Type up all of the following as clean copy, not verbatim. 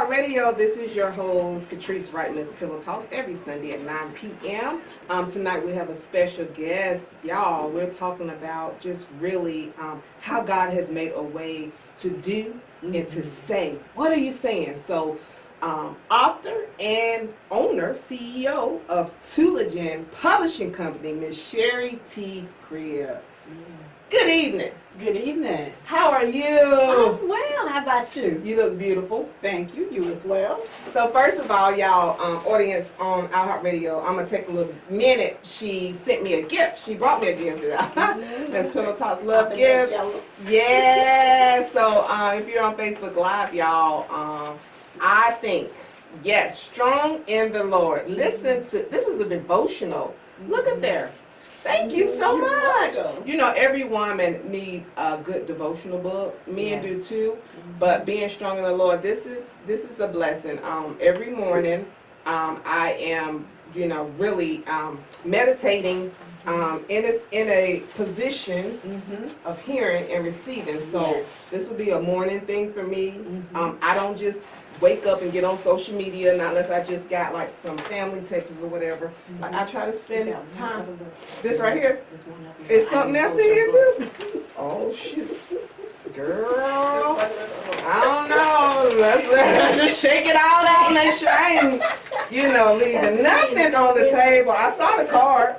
Radio. This is your host, Katris Wright, Ms.PillowTalks, every Sunday at 9 p.m. Tonight we have a special guest. Y'all, we're talking about just really how God has made a way to do and to say. What are you saying? So, author and owner, CEO of Tuligen Publishing Company, Ms. Sherry T. Cribb. Good evening. Good evening. How are you? I'm well. How about you? You look beautiful. Thank you. You as well. So first of all, y'all, audience on iHeartRadio, I'm going to take a little minute. She sent me a gift. She brought me a gift. Ms.PillowTalks love gifts. Yeah. So if you're on Facebook Live, y'all, I think, yes, strong in the Lord. Listen to, this is a devotional. Look at there. Thank you so much. You know, every woman needs a good devotional book. Men do too. But being strong in the Lord, this is a blessing. Every morning, I am, really meditating in a position of hearing and receiving. So this will be a morning thing for me. I don't just wake up and get on social media, not unless I just got like some family texts or whatever. Like I try to spend time. This right here? Is something else in here too? Oh shoot. Girl, I don't know. Let's just shake it all out and make sure I ain't, leaving nothing on the table. I saw the card.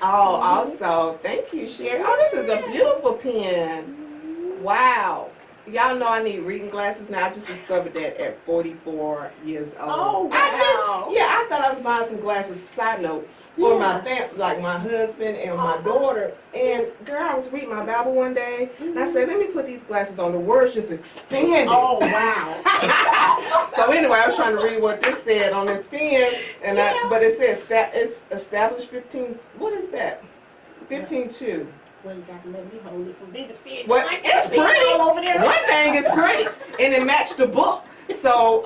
Oh, also, thank you, Sherry. Oh, this is a beautiful pen. Wow. Y'all know I need reading glasses now. I just discovered that at 44 years old. Oh, wow. I thought I was buying some glasses, side note, for my family, like my husband and my daughter. And girl, I was reading my Bible one day, and I said, let me put these glasses on. The words just expanded. Oh, wow. So anyway, I was trying to read what this said on this pen, and but it says it's established 15, what is that? 15-2. Well, you got to let me hold it for me to see it. Well, it's pretty. All over there. One thing is pretty, and it matched the book. So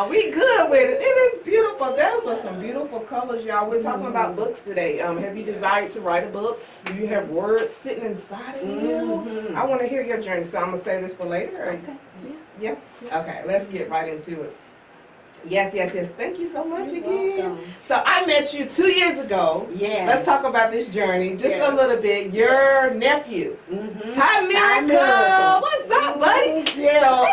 we good with it. It is beautiful. Those are some beautiful colors, y'all. We're talking about books today. Have you desired to write a book? Do you have words sitting inside of you? I want to hear your journey, so I'm going to say this for later. Okay. Yeah? Okay, let's get right into it. Yes. Thank you so much again. So I met you 2 years ago. Yeah. Let's talk about this journey just a little bit. Your nephew, Ty Miracle. What's up, buddy? So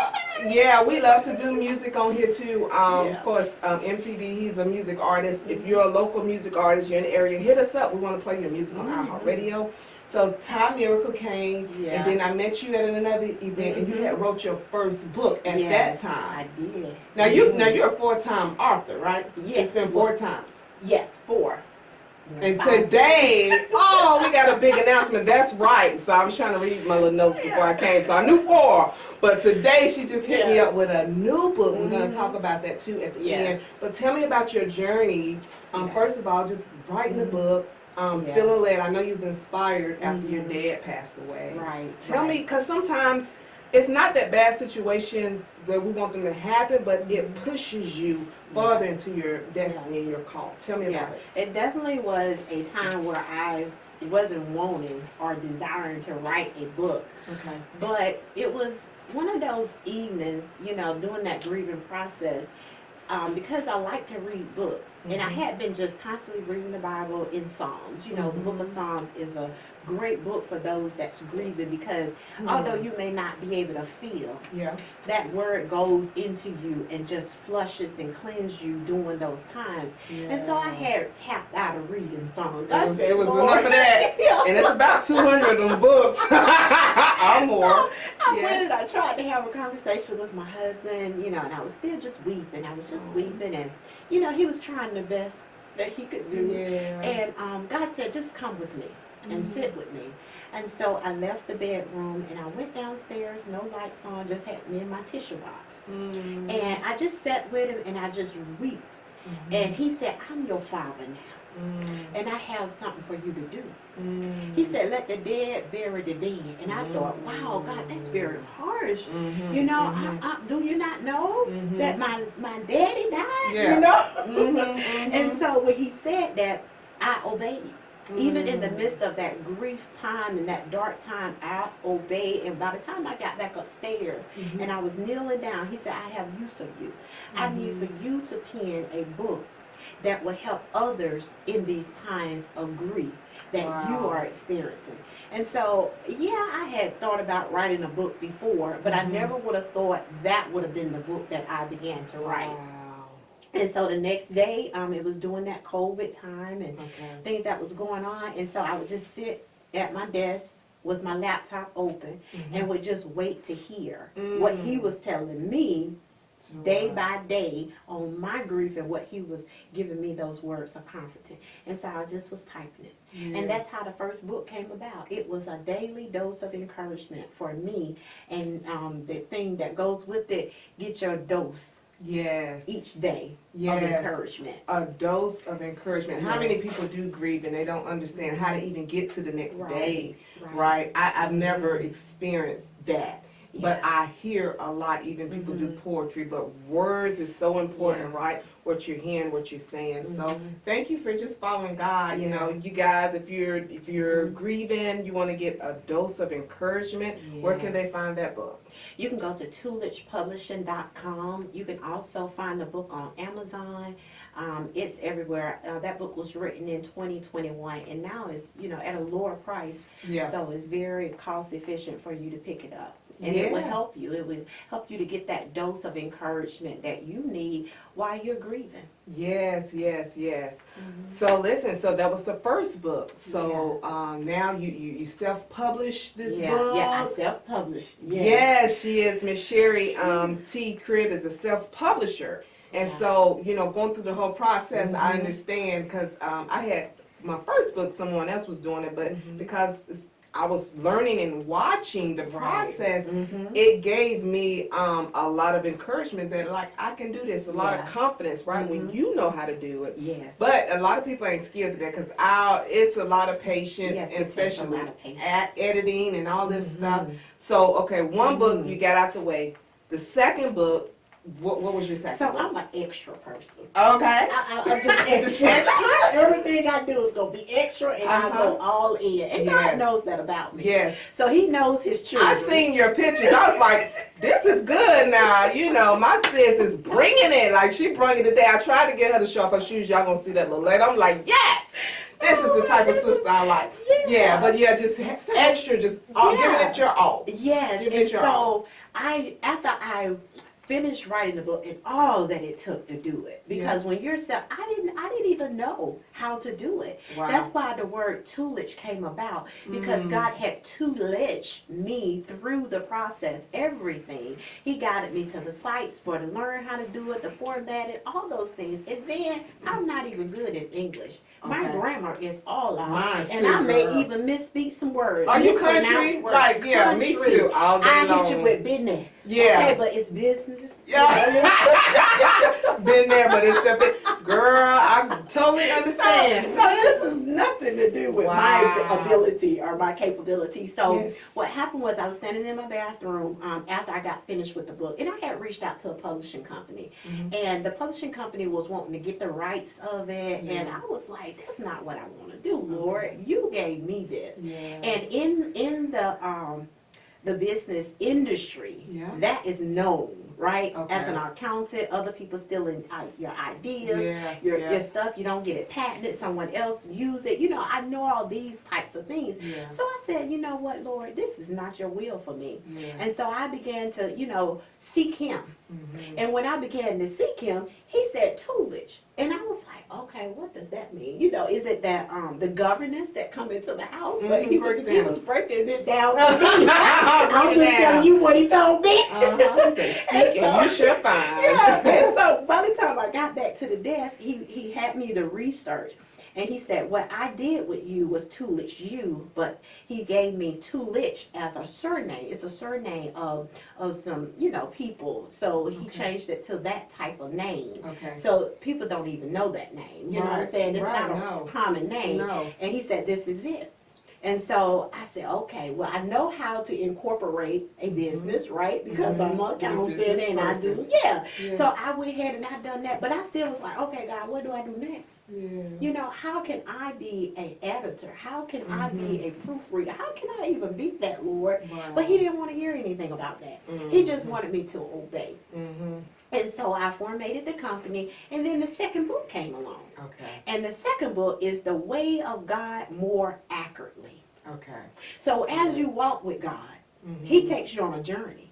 we love to do music on here too. Of course, MTV. He's a music artist. If you're a local music artist, you're in the area, hit us up. We want to play your music on iHeartRadio. So Ty Miracle came, and then I met you at another event, and you had wrote your first book at that time. I did. Now you're a 4-time author, right? Yes. It's been 4 times. Yes, 4. And today, we got a big announcement. That's right. So I was trying to read my little notes before I came, so I knew 4. But today she just hit me up with a new book. We're going to talk about that too at the end. But tell me about your journey. First of all, just writing the book. Feeling led. I know you was inspired after your dad passed away. Right. Tell me, because sometimes it's not that bad situations that we want them to happen, but it pushes you further into your destiny and your call. Tell me about it. It definitely was a time where I wasn't wanting or desiring to write a book. Okay. But it was one of those evenings, doing that grieving process. Because I like to read books, and I had been just constantly reading the Bible in Psalms. The book of Psalms is a great book for those that's grieving, because although you may not be able to feel, that word goes into you and just flushes and cleanses you during those times. And so I had tapped out of reading Psalms. It was enough of that, and it's about 200 of them books or more. So I went and I tried to have a conversation with my husband, and I was still just weeping. I was just weeping, and he was trying the best that he could do. And God said, just come with me and sit with me. And so I left the bedroom and I went downstairs, no lights on, just had me in my tissue box. And I just sat with him and I just wept. And he said, I'm your father now. And I have something for you to do. He said, let the dead bury the dead. And I thought, wow, God, that's very harsh. Do you not know that my daddy died? And so when he said that, I obeyed. Even in the midst of that grief time and that dark time, I obeyed. And by the time I got back upstairs and I was kneeling down, he said, I have use of you. I need for you to pen a book that will help others in these times of grief that you are experiencing. And so, yeah, I had thought about writing a book before, but I never would have thought that would have been the book that I began to write. Wow. And so the next day, it was during that COVID time and things that was going on. And so I would just sit at my desk with my laptop open and would just wait to hear what he was telling me day by day on my grief and what he was giving me those words of comforting. And so I just was typing it. And that's how the first book came about. It was a daily dose of encouragement for me. And the thing that goes with it, get your dose. Each day of encouragement. A dose of encouragement. How many people do grieve and they don't understand how to even get to the next day, right? I've never experienced that. But I hear a lot, even people do poetry, but words is so important, right? What you're hearing, what you're saying. So thank you for just following God. You know, you guys, if you're grieving, you want to get a dose of encouragement, where can they find that book? You can go to tulichpublishing.com. You can also find the book on Amazon. It's everywhere. That book was written in 2021, and now it's, at a lower price. So it's very cost efficient for you to pick it up. And it will help you. It will help you to get that dose of encouragement that you need while you're grieving. Yes. So listen, so that was the first book. So now you self-published this book? Yeah, I self-published. Yes, she is. Miss Sherry T. Cribb is a self-publisher. And so, going through the whole process, I understand, because I had my first book, someone else was doing it, but because I was learning and watching the process, it gave me a lot of encouragement that, like, I can do this, a lot of confidence, right, when you know how to do it. But a lot of people ain't skilled at that, because it's a lot of patience, and especially editing and all this stuff. So, okay, one book you got out the way. The second book, what was your second book? I'm an extra person. Okay. I'm just extra. Everything I do is going to be extra, and I go all in. And God knows that about me. So he knows his children. I seen your pictures. I was like, this is good now. My sis is bringing it. Like, she brought it today. I tried to get her to show off her shoes. Y'all going to see that little lady. I'm like, yes. This is the type of sister I like. Just extra, just giving it your all. After I finished writing the book and all that it took to do it, because when you're I didn't even know how to do it. That's why the word tutelage came about, because God had tutelage me through the process, everything. He guided me to the sites to learn how to do it, the formatting, all those things. And then I'm not even good in English. My grammar is all out, and I may even misspeak some words. Are you country? Like, me too. All day long. I hit you with business. Okay, but it's business. Been there, but it's a bit. Girl, I totally understand. So this is nothing to do with my ability or my capability. So what happened was, I was standing in my bathroom after I got finished with the book, and I had reached out to a publishing company, and the publishing company was wanting to get the rights of it, and I was like, that's not what I want to do, Lord. You gave me this. And in the business industry, that is known, right? As an accountant, other people stealing your ideas, your stuff. You don't get it patented. Someone else use it. I know all these types of things. So I said, you know what, Lord, this is not your will for me. And so I began to, seek him. And when I began to seek him, he said tutelage. And I was like, okay, what does that mean? Is it that the governance that come into the house? But he was breaking it down to me. I'm just telling you what he told me. And you should find. And so by the time I got back to the desk, he had me to research. And he said, what I did with you was tutelage you, but he gave me tutelage as a surname. It's a surname of some, people. So he changed it to that type of name. So people don't even know that name. You know what I'm saying? It's not a common name. And he said, this is it. And so I said, okay, well, I know how to incorporate a business, right? Because I'm an accountant and I do, So I went ahead and I done that. But I still was like, okay, God, what do I do next? Yeah. You know, how can I be an editor? How can I be a proofreader? How can I even be that, Lord? Wow. But he didn't want to hear anything about that. He just wanted me to obey. And so I formatted the company, and then the second book came along. Okay. And the second book is The Way of God More Accurately. Okay. So as you walk with God, he takes you on a journey.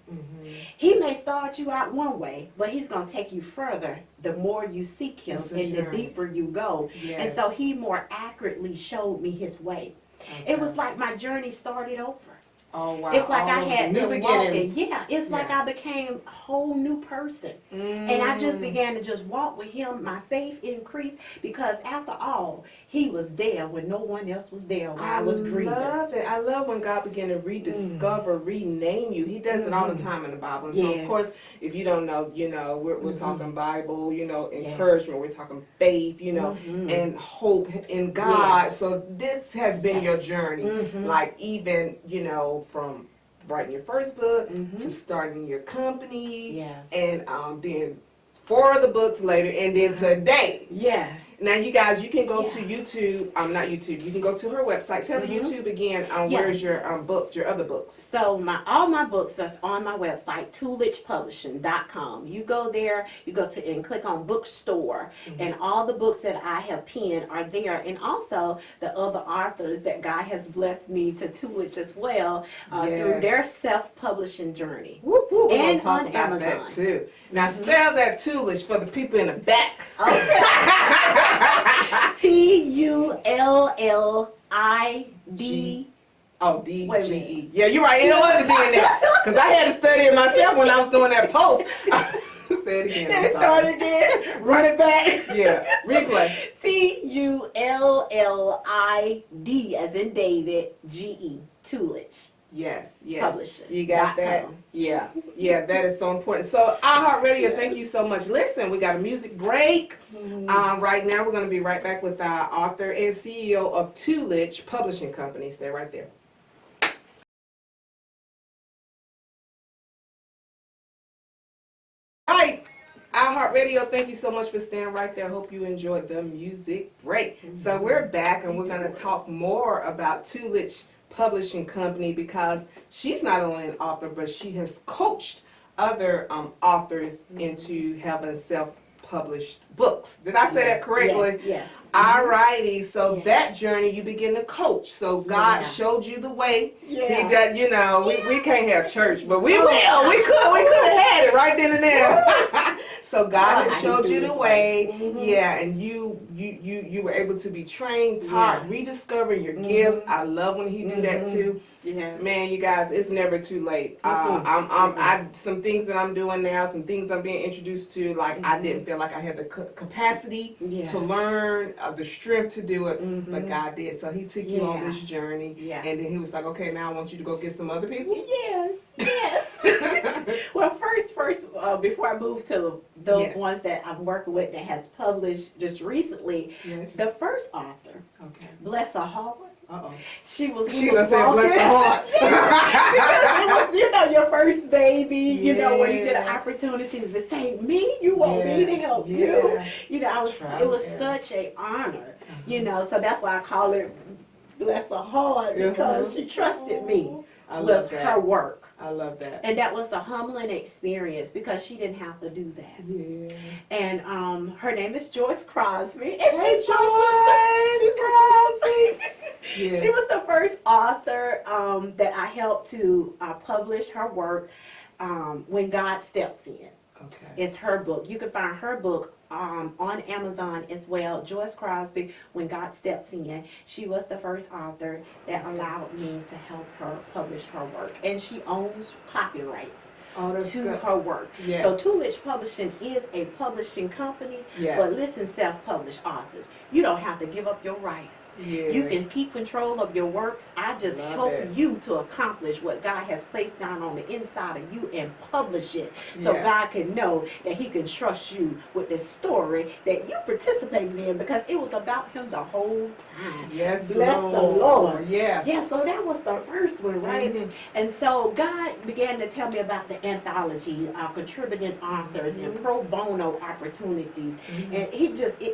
He may start you out one way, but he's going to take you further the more you seek him and the deeper you go. Yes. And so he more accurately showed me his way. Okay. It was like my journey started over. Oh, wow. It's like I had new been walking. beginnings. Yeah, it's like I became a whole new person. And I just began to just walk with him. My faith increased because after all, he was there when no one else was there when I was grieving. I love it. I love when God began to rediscover, rename you. He does it all the time in the Bible. And so, of course, if you don't know, you know, we're talking Bible, you know, encouragement. We're talking faith, you know, and hope in God. Yes. So this has been your journey. Like even, you know, from writing your first book to starting your company. And then 4 other books later, and then today. Now, you guys, you can go to YouTube. Not YouTube. You can go to her website. Tell the YouTube again. Where's your books? Your other books? So all my books are on my website, toolitchpublishing.com. You go there. You go to and click on bookstore, and all the books that I have penned are there, and also the other authors that God has blessed me to Toolitch as well through their self-publishing journey. We're gonna And talk on about Amazon. that too. Now spell that Toolitch for the people in the back. Tullid. Oh, D-G-E. Yeah, you're right. It was a D in there. Because I had to study it myself when I was doing that post. Say it again. Then start again. Run it back. Yeah. Replay. Tullid as in David, G-E. Tullitch. Yes. Publishing. You got that? Yeah. Yeah, that is so important. So, iHeartRadio, thank you so much. Listen, we got a music break. Right now, we're going to be right back with our author and CEO of Toolitch Publishing Company. Stay right there. Right. iHeartRadio, thank you so much for staying right there. I hope you enjoyed the music break. So we're back, and we're going to talk more about Toolitch Publishing Company because she's not only an author, but she has coached other authors into having self-published books. Did I say that correctly? Yes. Alrighty, so that journey you begin to coach. So God showed you the way. He got, you know, we can't have church, but we will. We could have had it right then and there. So God has showed you the way. Yeah, and you were able to be trained, taught, rediscover your gifts. I love when he do that too. Yes. Man, you guys, it's never too late. Some things that I'm doing now, some things I'm being introduced to, like I didn't feel like I had the capacity to learn, the strength to do it, but God did. So he took you on this journey, and then he was like, okay, now I want you to go get some other people. Yes. Well, first, before I move to those ones that I'm working with that has published just recently, the first author, bless her heart. She was walking. Bless her heart. Because it was, you know, your first baby, you know, when you get an opportunity to say, me, you want me to help you. You know, it was such an honor, you know, so that's why I call it bless her heart, because she trusted me with her work. I love that. And that was a humbling experience because she didn't have to do that. And her name is Joyce Crosby. And she's Crosby. She was the first author that I helped to publish her work, When God Steps In. It's her book. You can find her book on Amazon as well. Joyce Crosby, When God Steps In. She was the first author that allowed me to help her publish her work. And she owns copyrights to her work. So Toolitch Publishing is a publishing company, but listen, self-published authors, you don't have to give up your rights. You can keep control of your works. I just help you to accomplish what God has placed down on the inside of you and publish it so God can know that he can trust you with this story that you participated in because it was about him the whole time. Yes, Bless the Lord. Yeah. Yeah, so that was the first one, right? Mhm. And so God began to tell me about the anthology, contributing authors, and pro bono opportunities. And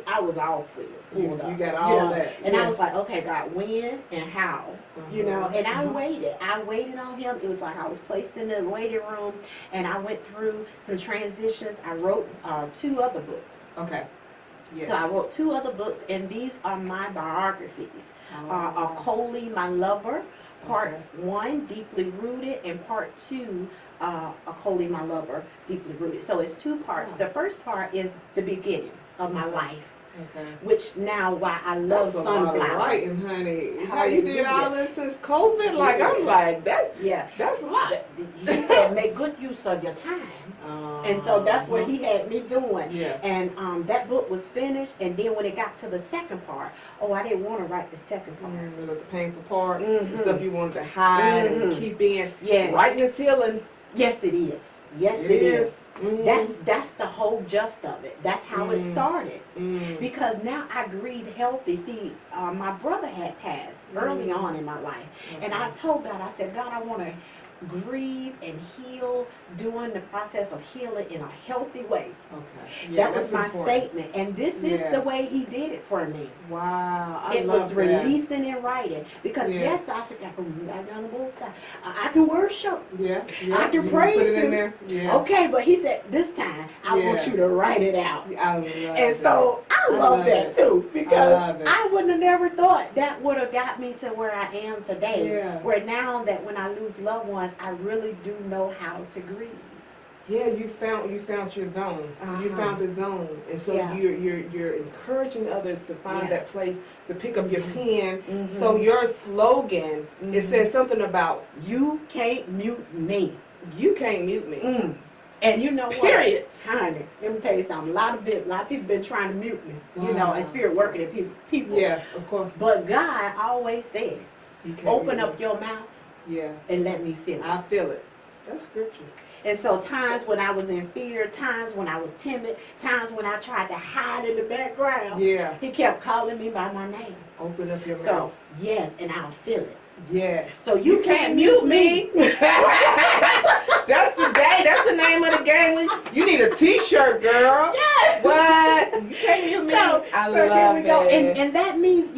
I was all full You got all that. And Yeah. I was like, okay, God, when and how? You know, and I waited. I waited on him. It was like I was placed in the waiting room, and I went through some transitions. I wrote 2 other books. Okay. Yes. So I wrote 2 other books, and these are my biographies. Coley, My Lover, Part 1, Deeply Rooted, and Part 2, Coley, My Lover, Deeply Rooted. So it's 2 parts. The first part is the beginning of my life. Okay. Which now why I love That's sunflowers. A lot of writing, honey. How you did all this since COVID? Like I'm like that's a lot. He said make good use of your time. And so that's what he had me doing. Yeah. And that book was finished, and then when it got to the second part, I didn't want to write the second part. The painful part, the stuff you wanted to hide and keep in. Yes. Writing is healing. Yes, it is. Yes, it is. That's the whole gist of it. That's how it started. Because now I grieve healthy. See, my brother had passed early on in my life. And I told God, I said, God, I want to grieve and heal, doing the process of healing in a healthy way. Okay. That was my statement. And this is the way he did it for me. Wow. It was releasing and writing. Because yes, I said, I can worship. Yeah. I can praise put it him. in there. Yeah. Okay, but he said, this time, I want you to write it out. I love and so I love that too, because I wouldn't have never thought that would have got me to where I am today. Yeah. Where now that when I lose loved ones, I really do know how to grieve. Yeah, you found your zone. You found the zone, and so you're encouraging others to find that place to pick up your pen. So your slogan it says something about you can't mute me. You can't mute me. And you know what? Period. Honey, let me tell you something. A lot of people been trying to mute me. You know, and spirit working at people. Yeah, of course. But God always said, open up your mouth. Yeah. And let me feel it. I feel it. That's scripture. And so times when I was in fear, times when I was timid, times when I tried to hide in the background, he kept calling me by my name. Open up your mouth. So, yes, and I'll feel it. Yes. So you can't mute me. That's the day. That's the name of the game. You need a T-shirt, girl. Yes. What? You can't mute me. I love here we go. it. And that means,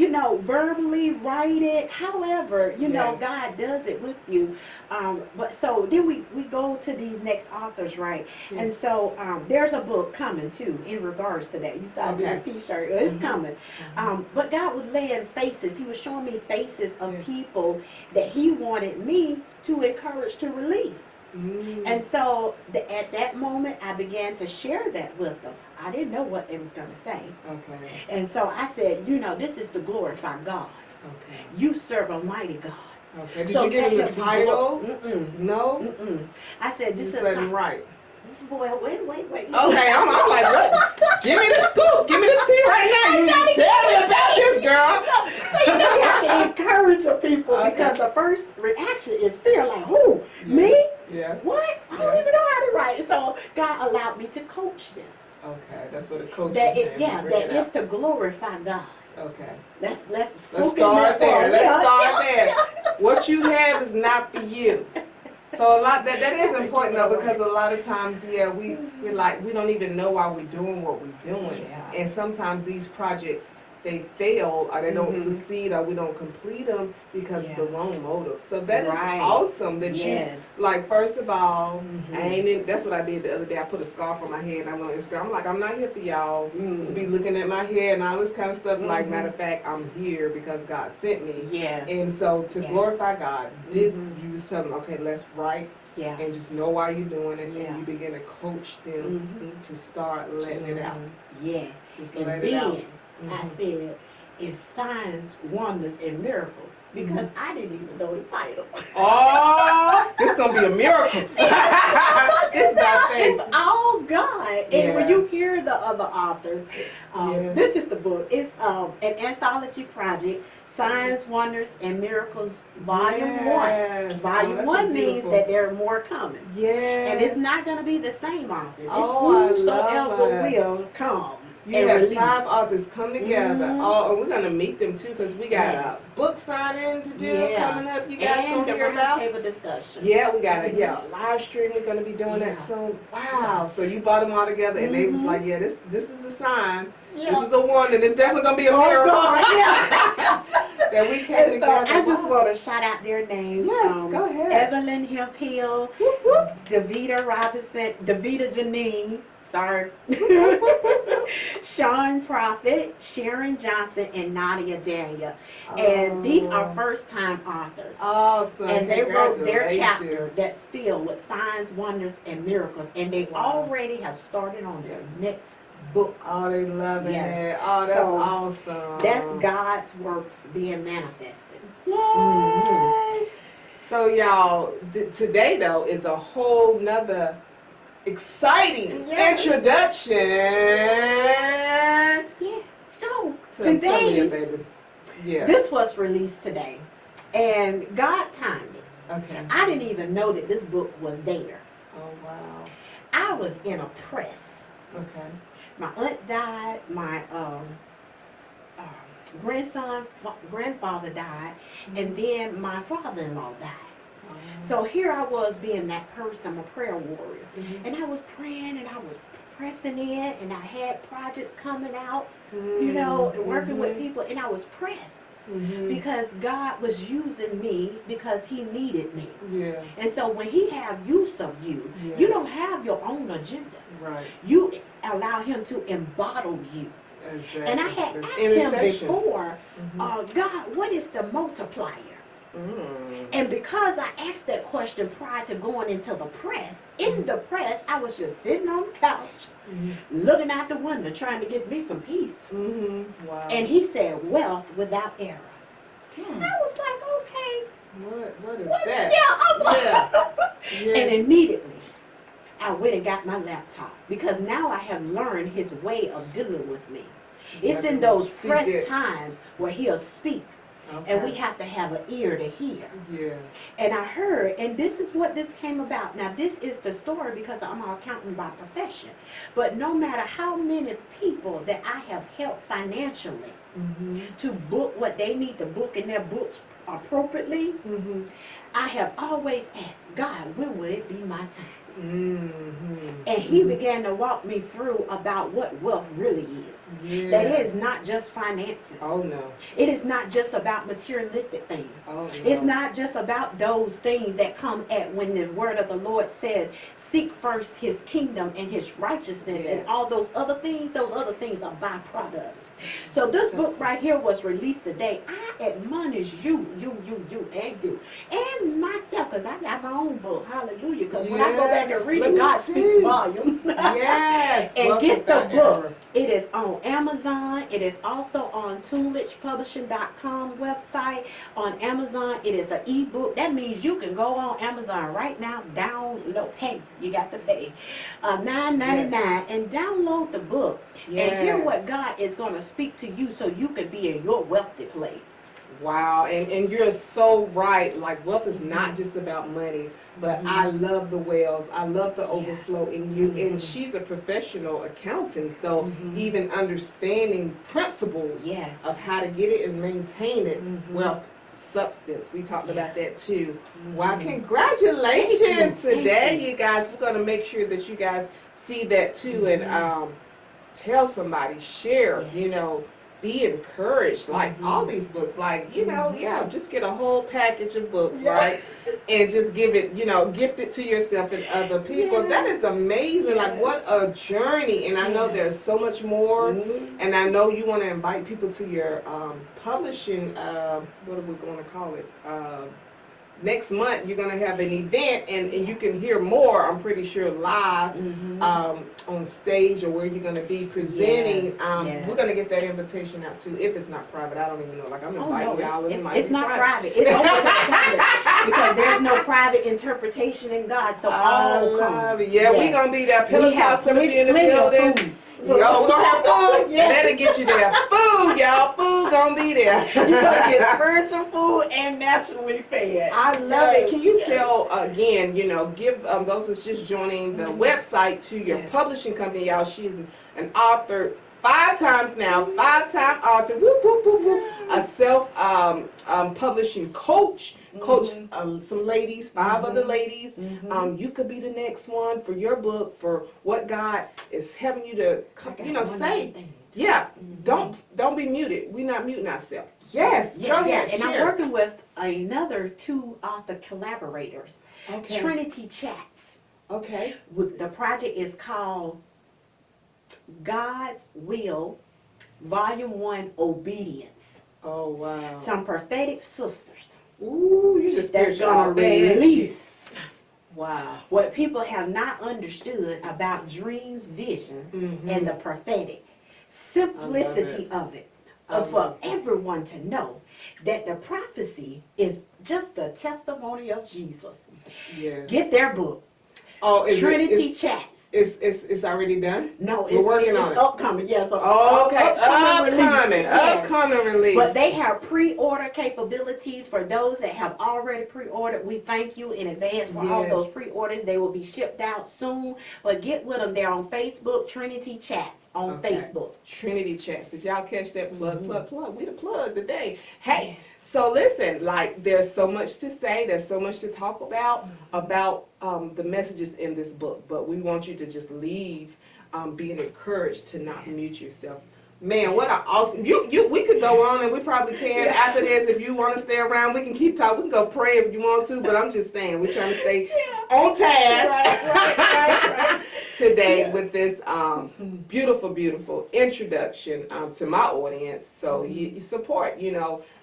verbally write it. However, God does it with you. But so then we go to these next authors, right? Yes. And so there's a book coming too in regards to that. You saw the T-shirt. It's coming. But God was laying faces. He was showing me faces of people that he wanted me to encourage to release. And so at that moment, I began to share that with them. I didn't know what it was going to say. Okay. And so I said, this is to glorify God. Okay. You serve a mighty God. Okay. Did you give him the title? No? I said, this is let him write. Boy, wait. Okay, I'm like, what? Give me the scoop. Give me the tea right now. You tell me about this, girl. So you have to encourage the people because the first reaction is fear. Like, who? Me? Yeah. What? I don't even know how to write. So God allowed me to coach them. Okay, that's what a coach is. That is to glorify God. Okay. Let's start there. Let's start there. What you have is not for you. So a lot that is important though, because a lot of times, we don't even know why we're doing what we're doing, and sometimes these projects they fail or they don't succeed or we don't complete them because of the wrong motive. So that is awesome that you first of all, that's what I did the other day. I put a scarf on my head and I'm on Instagram. I'm like, I'm not here for y'all to be looking at my hair and all this kind of stuff. Like, matter of fact, I'm here because God sent me. Yes. And so to glorify God, this you just tell them, okay, let's write. Yeah. And just know why you're doing it, and you begin to coach them to start letting it out. Yes. Just let it out. I said, it's signs, wonders, and miracles because I didn't even know the title. Oh, it's going to be a miracle. It's all God. And when you hear the other authors, this is the book. It's an anthology project. Signs, Wonders, and Miracles, Volume 1. Volume 1 means that there are more coming. Yeah. And it's not going to be the same authors. It's whosoever will come. You and have release. 5 authors come together. Oh, and we're gonna meet them too because we got Yes. a book signing to do coming up. You guys and gonna hear the about? roundtable discussion. Yeah, we got a live stream. We're gonna be doing that soon. Wow! So you brought them all together, and they was like, "Yeah, this is a sign. This is a wonder. It's definitely gonna be a miracle." That we came And so together. I just want to shout out their names. Yes, go ahead. Evelyn Hill, Davita Robinson, Davita Janine. Sorry. Sean Prophet, Sharon Johnson, and Nadia Daniel. And these are first-time authors. Awesome. And they wrote their chapter that's filled with signs, wonders, and miracles. And they already have started on their next book. Oh, they loving it. Oh, that's awesome. That's God's works being manifested. Yay! So y'all, today though is a whole nother exciting introduction. Yeah. So Tell me, today, baby. Yeah. this was released today, and God timed it. Okay. I didn't even know that this book was there. Oh wow. I was in a press. Okay. My aunt died. My grandfather died, and then my father-in-law died. So here I was being that person, I'm a prayer warrior. And I was praying and I was pressing in and I had projects coming out, you know, and working with people, and I was pressed because God was using me because he needed me. Yeah. And so when he have use of you, you don't have your own agenda. Right. You allow him to embottle you. Exactly. And I had asked him before, God, what is the multiplier? And because I asked that question prior to going into the press, in the press, I was just sitting on the couch, looking out the window, trying to get me some peace. Wow. And he said, wealth without error. I was like, okay. What is that? Yeah. And immediately, I went and got my laptop because now I have learned his way of dealing with me. It's in those press times where he'll speak. And we have to have an ear to hear. Yeah. And I heard, and this is what this came about. Now, this is the story because I'm an accountant by profession. But no matter how many people that I have helped financially to book what they need to book in their books appropriately, I have always asked, God, when will it be my time? And he began to walk me through about what wealth really is. That it is not just finances. Oh no. It is not just about materialistic things. Oh, no. It's not just about those things that come at when the word of the Lord says, seek first his kingdom and his righteousness and all those other things are byproducts. So this book right here was released today. I admonish you, and myself, because I got my own book, hallelujah, because when I go back and read it, God speaks volume. Yes. And get the book. It is on Amazon. It is also on ToolrichPublishing.com website. On Amazon, it is an ebook. That means you can go on Amazon right now, download. Hey, you got to pay $9.99 and download the book and hear what God is going to speak to you so you can be in your wealthy place. Wow, and you're so right. Like, wealth is not just about money, but I love the wells. I love the overflow in you. And she's a professional accountant, so even understanding principles of how to get it and maintain it, wealth, substance. We talked about that too. Wow, congratulations today, you guys. We're going to make sure that you guys see that too and tell somebody, share, you know, be encouraged. Like all these books, like, you know, just get a whole package of books, right? And just give it, you know, gift it to yourself and other people. That is amazing. Like, what a journey. And I know there's so much more. And I know you want to invite people to your publishing, what are we going to call it? Next month you're going to have an event and you can hear more, I'm pretty sure, live on stage or where you're going to be presenting. We're going to get that invitation out too, if it's not private. I don't even know. Like, I'm inviting y'all. It's not private. It's open to the public because there's no private interpretation in God. So all come. Yeah, we're going to be there. PillowTalks going to be in the building. Y'all, we're going to have food. That'll get you there. Food, y'all. Food going to be there. You're going to get spiritual food and naturally fed. I love it. Can you tell, again, you know, give those that's just joining the website to your publishing company, y'all. She's an author, 5 times now, 5-time author, whoop, whoop, whoop, whoop, a self-publishing coach, coached some ladies, 5 other ladies. You could be the next one for your book, for what God is having you to, say. Yeah, don't be muted. We're not muting ourselves. Yes, go ahead, and share. I'm working with another 2 author collaborators, Okay. Trinity Chats. Okay. The project is called God's Will, Volume 1, Obedience. Oh, wow. Some prophetic sisters. Ooh, you just That's spiritual all gonna day. release Wow. what people have not understood about dreams, vision, and the prophetic. Simplicity of it. For everyone to know that the prophecy is just a testimony of Jesus. Yeah. Get their book. Oh, Trinity Chats. It's already done? No, We're working on it. Upcoming. Yes. Okay. Upcoming release. But they have pre-order capabilities for those that have already pre-ordered. We thank you in advance for all those pre-orders. They will be shipped out soon. But get with them. They're on Facebook, Trinity Chats on Facebook. Trinity Chats. Did y'all catch that? Plug. We the plug today. Hey. So listen, like there's so much to say, there's so much to talk about the messages in this book, but we want you to just leave being encouraged to not mute yourself. Man, what an awesome, we could go on and we probably can after this. If you want to stay around, we can keep talking, we can go pray if you want to, but I'm just saying, we're trying to stay on task today with this beautiful introduction to my audience. So you support,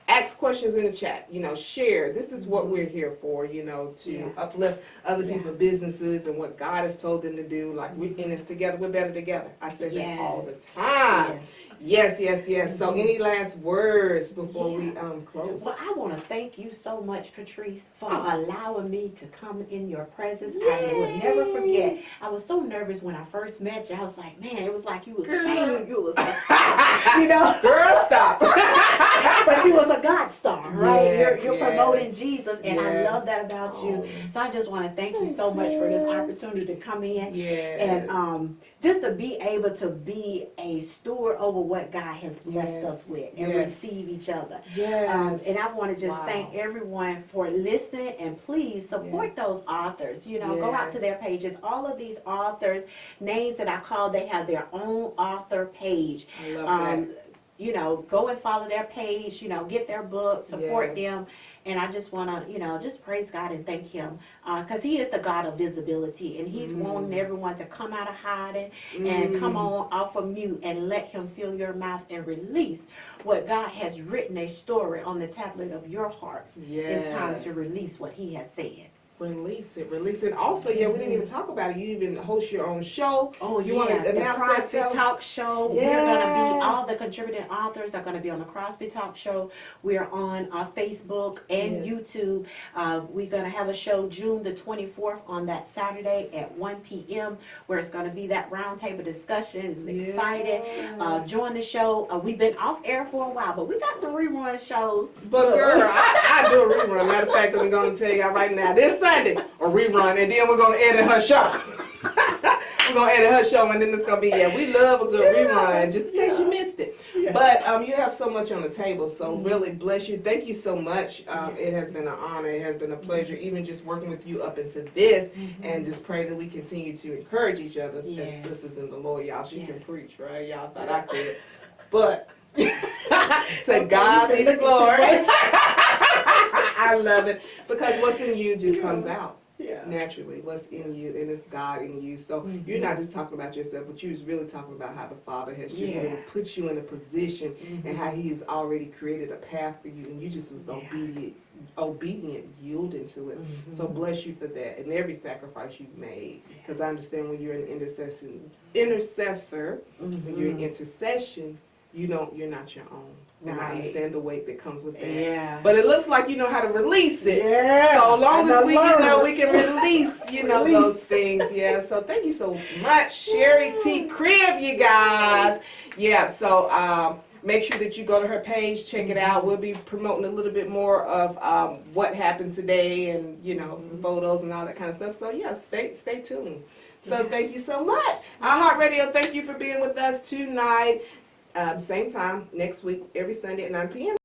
ask questions in the chat, share. This is what we're here for, to uplift other people's businesses and what God has told them to do. Like, we're in this together, we're better together. I say that all the time. Yes. So any last words before we close? Well, I want to thank you so much, Katris, for allowing me to come in your presence. I will never forget. I was so nervous when I first met you. I was like, man, it was like you was famous. You was a star, Girl, stop. But you was a God star, right? Yes, you're promoting Jesus, and I love that about you. So I just want to thank you so much for this opportunity to come in and just to be able to be a steward over what God has blessed us with and receive each other. And I want to just thank everyone for listening, and please support those authors. Go out to their pages. All of these authors, names that I call, they have their own author page. I love that. Go and follow their page, get their book, support them. And I just want to, just praise God and thank Him, because He is the God of visibility, and He's wanting everyone to come out of hiding and come on off of mute and let Him fill your mouth and release what God has written, a story on the tablet of your hearts. It's time to release what He has said. Release it. Also, we didn't even talk about it. You even host your own show. Oh, you want to the announce Crosby that Talk Show. We're going to be, all the contributing authors are going to be on the Crosby Talk Show. We're on Facebook and YouTube. We're going to have a show June the 24th on that Saturday at 1 p.m. where it's going to be that roundtable discussion. It's exciting. Join the show. We've been off air for a while, but we got some rerun shows. But girl, I do a rerun. Matter of fact, I'm going to tell y'all right now, this Sunday, a rerun, and then we're going to edit her show. We're going to edit her show, and then it's going to be, we love a good rerun, just in case you missed it. But you have so much on the table, so really bless you. Thank you so much. It has been an honor. It has been a pleasure, even just working with you up into this, and just pray that we continue to encourage each other as sisters in the Lord. Y'all, she can preach, right? Y'all thought I could. But to God be the glory. I love it, because what's in you just comes out naturally. What's in you, and it's God in you. So you're not just talking about yourself, but you're just really talking about how the Father has just really put you in a position, and how He has already created a path for you, and you just was obedient, yielding to it. So bless you for that, and every sacrifice you've made. Because I understand when you're an intercessor, when you're in intercession, you're not your own. And I understand the weight that comes with that. But it looks like you know how to release it. So long as we can release, those things. So thank you so much, Sherry T. Cribb, you guys. So make sure that you go to her page, check it out. We'll be promoting a little bit more of what happened today, and some photos and all that kind of stuff. So stay tuned. So thank you so much. iHeartRadio, thank you for being with us tonight. Same time next week, every Sunday at 9 p.m.